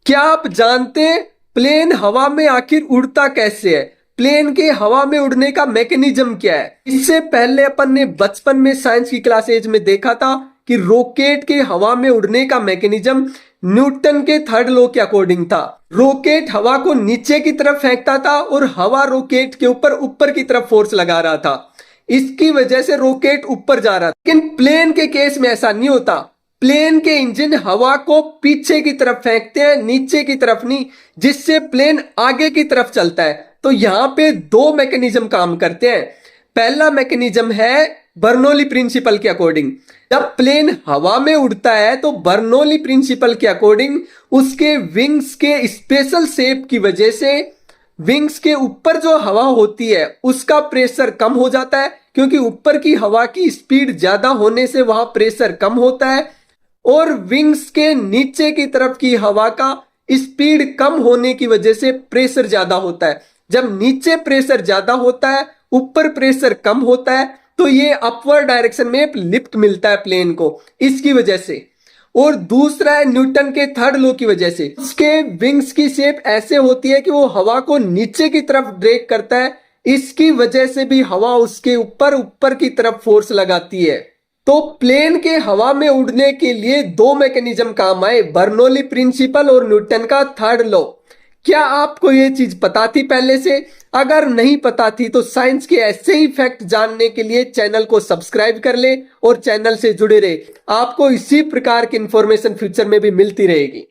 क्या आप जानते हैं प्लेन हवा में आखिर उड़ता कैसे है? प्लेन के हवा में उड़ने का मैकेनिज्म क्या है? इससे पहले अपन ने बचपन में साइंस की क्लासेज में देखा था कि रॉकेट के हवा में उड़ने का मैकेनिज्म न्यूटन के थर्ड लॉ के अकॉर्डिंग था। रॉकेट हवा को नीचे की तरफ फेंकता था और हवा रॉकेट के ऊपर ऊपर की तरफ फोर्स लगा रहा था। इसकी वजह से रॉकेट ऊपर जा रहा था। लेकिन प्लेन के केस में ऐसा नहीं होता। प्लेन के इंजन हवा को पीछे की तरफ फेंकते हैं, नीचे की तरफ नहीं, जिससे प्लेन आगे की तरफ चलता है। तो यहां पे दो मैकेनिज्म काम करते हैं। पहला मैकेनिज्म है बर्नौली प्रिंसिपल के अकॉर्डिंग। जब प्लेन हवा में उड़ता है तो बर्नौली प्रिंसिपल के अकॉर्डिंग उसके विंग्स के स्पेशल शेप की वजह से विंग्स के ऊपर जो हवा होती है उसका प्रेशर कम हो जाता है, क्योंकि ऊपर की हवा की स्पीड ज्यादा होने से वहां प्रेशर कम होता है, और विंग्स के नीचे की तरफ की हवा का स्पीड कम होने की वजह से प्रेशर ज्यादा होता है। जब नीचे प्रेशर ज्यादा होता है, ऊपर प्रेशर कम होता है, तो ये अपवर्ड डायरेक्शन में लिफ्ट मिलता है प्लेन को, इसकी वजह से। और दूसरा है न्यूटन के थर्ड लॉ की वजह से। उसके विंग्स की शेप ऐसे होती है कि वो हवा को नीचे की तरफ ड्रैग करता है, इसकी वजह से भी हवा उसके ऊपर ऊपर की तरफ फोर्स लगाती है। तो प्लेन के हवा में उड़ने के लिए दो मैकेनिज्म काम आए, बर्नौली प्रिंसिपल और न्यूटन का थर्ड लॉ। क्या आपको ये चीज पता थी पहले से? अगर नहीं पता थी तो साइंस के ऐसे ही फैक्ट जानने के लिए चैनल को सब्सक्राइब कर ले और चैनल से जुड़े रहे। आपको इसी प्रकार की इंफॉर्मेशन फ्यूचर में भी मिलती रहेगी।